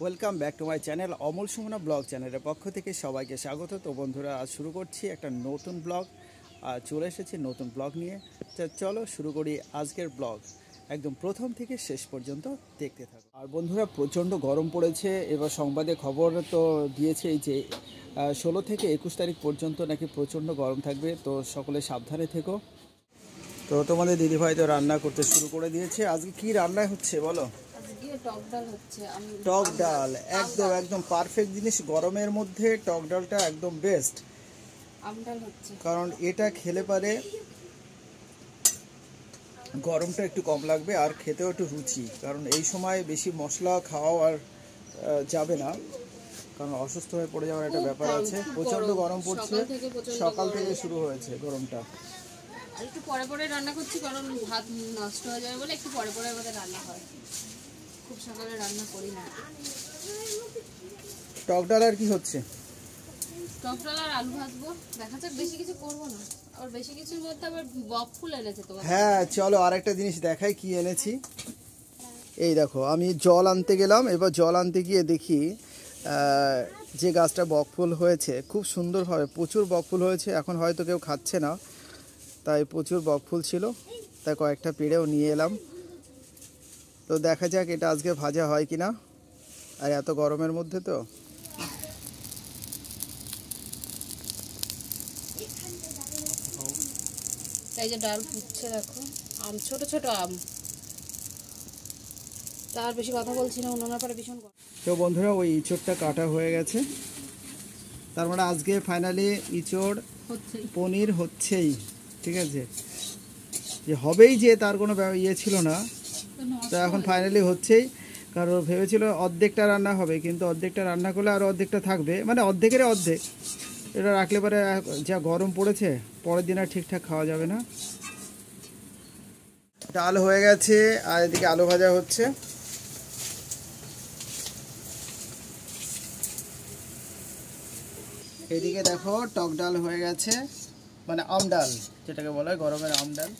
Welcome back to my channel Amal Sumana blog চ্যানেলের পক্ষ থেকে সবাইকে স্বাগত। তো বন্ধুরা, আজ শুরু করছি একটা নতুন ব্লগ। চলে এসেছি নতুন ব্লগ নিয়ে। তো চলো শুরু করি আজকের ব্লগ। একদম প্রথম থেকে শেষ পর্যন্ত দেখতে থাকো। আর বন্ধুরা, প্রচণ্ড গরম পড়েছে। এবার সংবাদে খবর তো দিয়েছে এই যে 16 থেকে 21 তারিখ পর্যন্ত নাকি প্রচণ্ড গরম থাকবে। তো সকলে সাবধানে থেকো। তো তোমাদের দিদিভাই তো রান্না করতে শুরু করে দিয়েছে। আজকে কি রান্না হচ্ছে বলো? টক ডাল একদম একদম পারফেক্ট জিনিস। গরমের মধ্যে টক ডালটা একদম বেস্ট। কারণ এটা খেলে পারে গরমটা একটু কম লাগবে আর খেতেও একটু রুচি। কারণ এই সময় বেশি মশলা খাওয়াও আর যাবে না, কারণ অসুস্থ হয়ে পড়ে যাওয়ার একটা ব্যাপার আছে। প্রচন্ড গরম পড়ছে, সকাল থেকে শুরু হয়েছে গরমটা। আর একটু পরে পরে রান্না করছি, কারণ ভাত নষ্ট হয়ে যাবে বলে একটু পরে পরে আমাদের রান্না হয়। খুব সকালে রান্না করি না। টক ডাল আর কি হচ্ছে? টক ডাল আর আলু ভাজবো, দেখা যাক। বেশি কিছু করবো না, আর বেশি কিছুর মধ্যে আবার বক ফুল এনেছে তো। হ্যাঁ চলো আর একটা জিনিস দেখাই কি এনেছি। এই দেখো, আমি জল আনতে গেলাম। এবার জল আনতে গিয়ে দেখি যে গাছটা বকফুল হয়েছে খুব সুন্দরভাবে, প্রচুর বকফুল হয়েছে। এখন হয়তো কেউ খাচ্ছে না, তাই প্রচুর বকফুল ছিল, তাই কয়েকটা পেড়েও নিয়ে এলাম। তো দেখা যাক এটা আজকে ভাজা হয় কিনা। আর এত গরমের মধ্যে তো এই যে ডাল ফুটছে দেখো। আম, ছোট ছোট আম। তার বেশি কথা বলছি না, উনুনের পরে ভীষণ। তো বন্ধুরা, ওই ইঁচড়টা কাটা হয়ে গেছে। তার মানে আজকে ফাইনালি ইঁচড় পনির হচ্ছেই। ঠিক আছে, যে হবেই যে তার কোনো ইয়ে ছিল না, তো এখন ফাইনালি হচ্ছেই। কারণ ভেবেছিল অর্ধেকটা রান্না হবে, কিন্তু অর্ধেকটা রান্না করলে আর অর্ধেকটা থাকবে, মানে অর্ধেকের অর্ধেক। এটা রাখলে পরে যা গরম পড়েছে, পরের দিন আর ঠিকঠাক খাওয়া যাবে না। ডাল হয়ে গেছে আর এদিকে আলু ভাজা হচ্ছে। এদিকে দেখো টক ডাল হয়ে গেছে, মানে আম ডাল যেটাকে বলা হয়, গরমের আম ডাল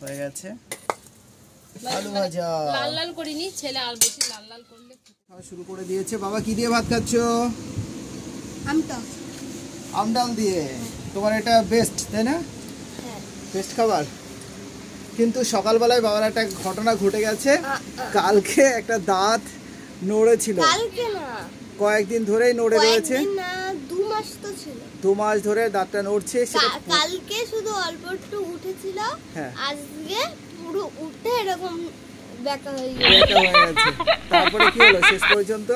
হয়ে গেছে। আলু ভাজা লাল লাল করিনি, ছেলে আর বেশি লাল লাল করলে খাওয়া শুরু করে দিয়েছে। বাবা কি দিয়ে ভাত খাচ্ছ? আম ডাল দিয়ে। তোমার এটা বেস্ট, তাই না? বেস্ট খাবার। কিন্তু সকালবেলায় বাবার একটা ঘটনা ঘটে গেছে। কালকে একটা দাঁত নড়েছিল, কয়েকদিন ধরেই নড়ে রয়েছে। 2 মাস ধরে দাঁতটা নড়ছে। কালকে শুধু অল্প একটু উঠেছিল, আজকে পুরো উঠে এরকম বেঁকা হয়ে গেছে। তারপরে কি হলো শেষ পর্যন্ত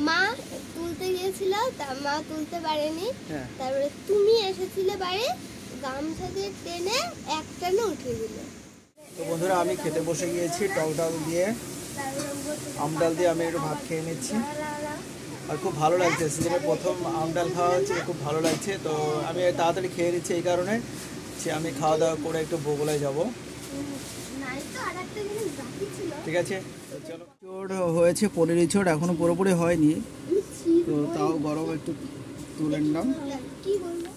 মা তুলতে গিয়েছিল, মা তুলতে পারেনি। তারপরে তুমি এসেছিলে বাড়ি, গামছা দিয়ে টেনে একটানে উঠে দিলে। তো বন্ধুরা, আমি খেতে বসে গিয়েছি। টক ডাল দিয়ে আম ডাল দিয়ে আমি একটু ভাত খেয়ে নিচ্ছি। আর খুব ভালো লাগছে, সিজনের প্রথম আম ডাল খাওয়া হচ্ছে, খুব ভালো লাগছে। তো আমি তাড়াতাড়ি খেয়ে নিচ্ছি এই কারণে যে আমি খাওয়া দাওয়া করে একটু বগুলায় যাব। ঠিক আছে, চলো। ইঁচড় হয়েছে, পনির ইঁচড় এখনো পুরোপুরি হয়নি, তো তাও গরম একটু তুলে নিলাম।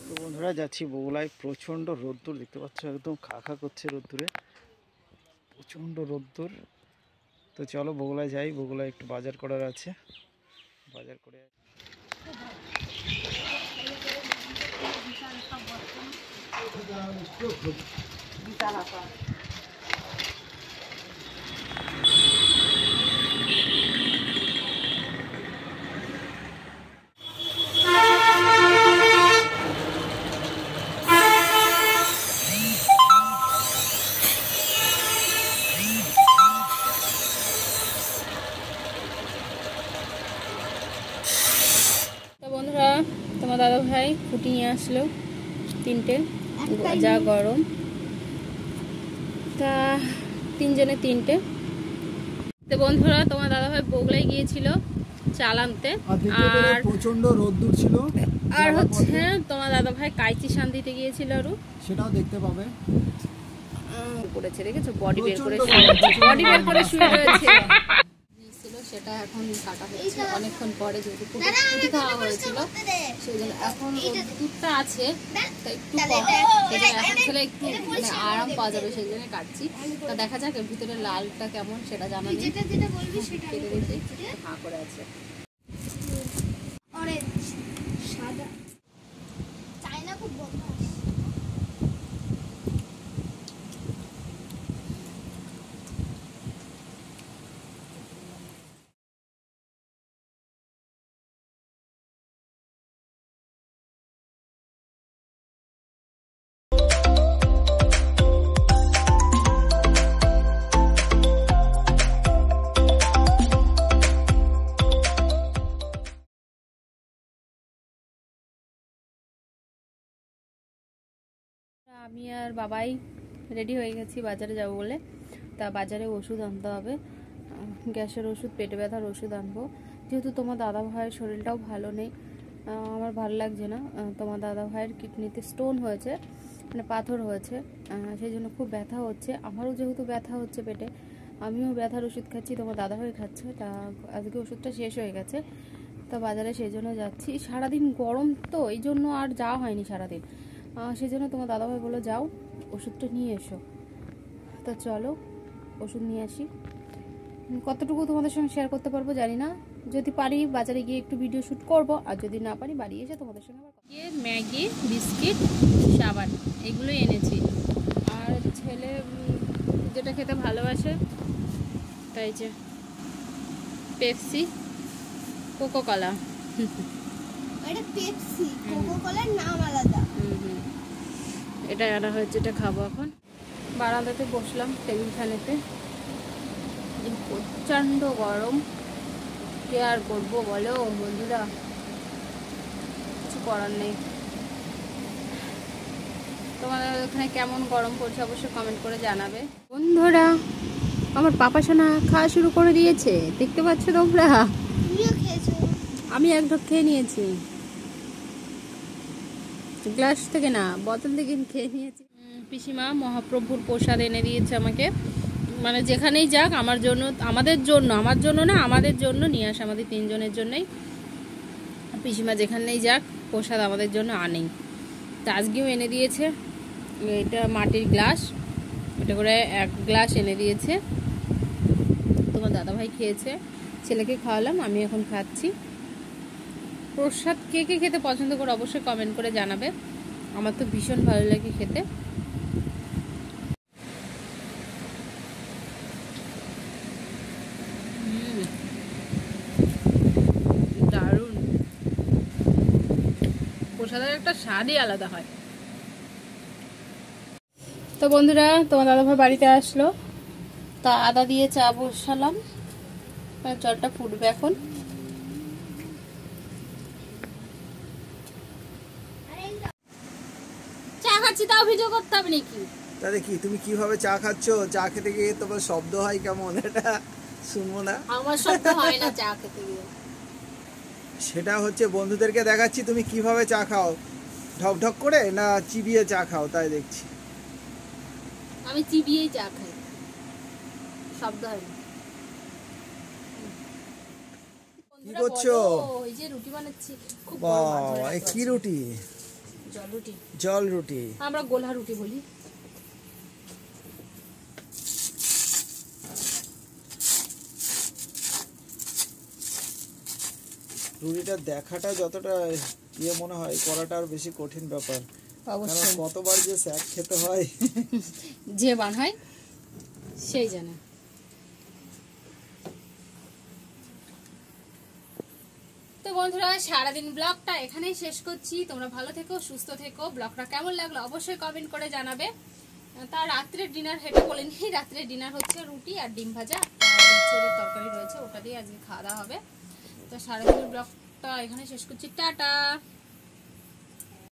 তো বন্ধুরা, যাচ্ছি বগুলায়। প্রচণ্ড রোদ্দুর দেখতে পাচ্ছ, একদম খা খা করছে রোদ্দুরে, প্রচণ্ড রোদ্দুর। তো চলো বগুলায় যাই। বগুলায় একটু বাজার করার আছে, বাজার করে। বন্ধুরা, তোমার দাদা ভাই ফুটি নিয়ে আসলো 3টে, যা গরম। তা 3 জনে 3টে। তো বন্ধুরা, তোমার দাদা ভাই বগুলায় গিয়েছিল চাল আনতে, আর প্রচন্ড রোদ্দুর ছিল। আর হচ্ছে তোমার দাদা ভাই কাইচি শান্তিতে গিয়েছিল, আরো সেটাও দেখতে পাবে। করেছে, দেখেছো? বডি বের করে শুয়ে রয়েছে। সেটা এখন কাটা হচ্ছে অনেকক্ষণ পরে, যেহেতু রুটি খাওয়া হয়েছিল সেই জন্য। এখন দুধটা আছে তাই একটু কম, সেই জন্য এখন খেলে একটু মানে আরাম পাওয়া যাবে, সেই জন্য কাটছি। তা দেখা যাক এর ভিতরে লালটা কেমন সেটা জানা নেই, কেটে রেখে হাঁ করে আছে। সাদা চায়না খুব বড়। আমি আর বাবাই রেডি হয়ে গেছি বাজারে যাব বলে। তা বাজারে ওষুধ আনতে হবে, গ্যাসের ওষুধ, পেটে ব্যথার ওষুধ আনবো। যেহেতু তোমার দাদা ভাইয়ের শরীরটাও ভালো নেই, আমার ভালো লাগছে না। তোমার দাদা ভাইয়ের কিডনিতে স্টোন হয়েছে, মানে পাথর হয়েছে, সেই জন্য খুব ব্যথা হচ্ছে। আমারও যেহেতু ব্যথা হচ্ছে পেটে, আমিও ব্যথার ওষুধ খাচ্ছি, তোমার দাদা ভাই খাচ্ছে। তা আজকে ওষুধটা শেষ হয়ে গেছে, তো বাজারে সেই জন্য যাচ্ছি। সারাদিন গরম তো এই জন্য আর যাওয়া হয়নি সারাদিন, সেই জন্য তোমার দাদাভাই বললো যাও ওষুধটা নিয়ে এসো। তা চলো ওষুধ নিয়ে আসি। কতটুকু তোমাদের সঙ্গে শেয়ার করতে পারবো জানি না, যদি পারি বাজারে গিয়ে একটু ভিডিও শ্যুট করব, আর যদি না পারি বাড়ি এসে তোমাদের সঙ্গে গিয়ে ম্যাগি, বিস্কিট, সাবান এগুলোই এনেছি। আর ছেলে যেটা খেতে ভালোবাসে তাই যে পেপসি, কোকোকলা। এটা পেপসি, কোকোকলার নাম আলাদা। এটা আনা হয়েছে, এটা খাবো এখন। বারান্দাতে বসলাম টেবিল ফ্যানেতে, প্রচণ্ড গরম, কে আর করবো বলো বন্ধুরা, কিছু করার নেই। তোমাদের ওখানে কেমন গরম পড়ছে অবশ্যই কমেন্ট করে জানাবে। বন্ধুরা আমার পাপা সোনা খাওয়া শুরু করে দিয়েছে, দেখতে পাচ্ছ তোমরা? তুমিও খেয়েছো? আমি এক ঢোক খেয়ে নিয়েছি, গ্লাস থেকে না বোতল থেকে খেয়ে নিয়েছি। পিসিমা মহাপ্রভুর প্রসাদ এনে দিয়েছে আমাকে, মানে যেখানেই যাক আমার জন্য, আমাদের জন্য, আমার জন্য না আমাদের জন্য নিয়ে আসে, আমাদের তিনজনের জন্যই। পিসিমা যেখানেই যাক প্রসাদ আমাদের জন্য আনেই, তা আজকেও এনে দিয়েছে। এটা মাটির গ্লাস, এটা করে 1 গ্লাস এনে দিয়েছে। তোমার দাদাভাই খেয়েছে, ছেলেকে খাওয়ালাম, আমি এখন খাচ্ছি। প্রসাদ কে কে খেতে পছন্দ করে অবশ্যই কমেন্ট করে জানাবে, আমার তো ভীষণ ভালো লাগে খেতে। দারুণ, প্রসাদের একটা স্বাদই আলাদা হয়। তো বন্ধুরা তোমার দাদাভাই বাড়িতে আসলো, তা আদা দিয়ে চা বসালাম, জলটা ফুটবে এখন। চা খাচ্ছি তাও ভিডিও করতে হবে নাকি? তাহলে কি তুমি কিভাবে চা খাচ্ছ? চা খেতে গিয়ে তোমার শব্দ হয় কেমন, এটা শুনবো না? আমার শব্দ হয় না চা খেতে গিয়ে, সেটা হচ্ছে বন্ধুদেরকে দেখাচ্ছি তুমি কিভাবে চা খাও, ঢক ঢক করে না চিবিয়ে চা খাও, তাই দেখছি। আমি চিবিয়েই চা খাই, শব্দ হয় না। কি করছো? এই যে রুটি বানাচ্ছি, খুব বাহ, এই কি রুটি? জল রুটি। জল রুটি, আমরা গোলা রুটি বলি। রুটিটা দেখাটা যতটা ইয়ে মনে হয়, করাটা আর বেশি কঠিন ব্যাপার। অবশ্যই কতবার যে স্যাক খেতে হয় যে বানায় সেই জানে। তো বন্ধুরা সারাদিন ব্লগটা এখানেই শেষ করছি, তোমরা ভালো থেকো, সুস্থ থেকো। ব্লগটা কেমন লাগলো অবশ্যই কমেন্ট করে জানাবে। তার রাত্রের ডিনার হেঁটে বলে নিই, রাত্রের ডিনার হচ্ছে রুটি আর ডিম ভাজা আর ছোলের তরকারি রয়েছে, ওটা দিয়ে আজকে খাওয়া দাওয়া হবে। তো সারাদিনের ব্লগটা এখানে শেষ করছি, টাটা।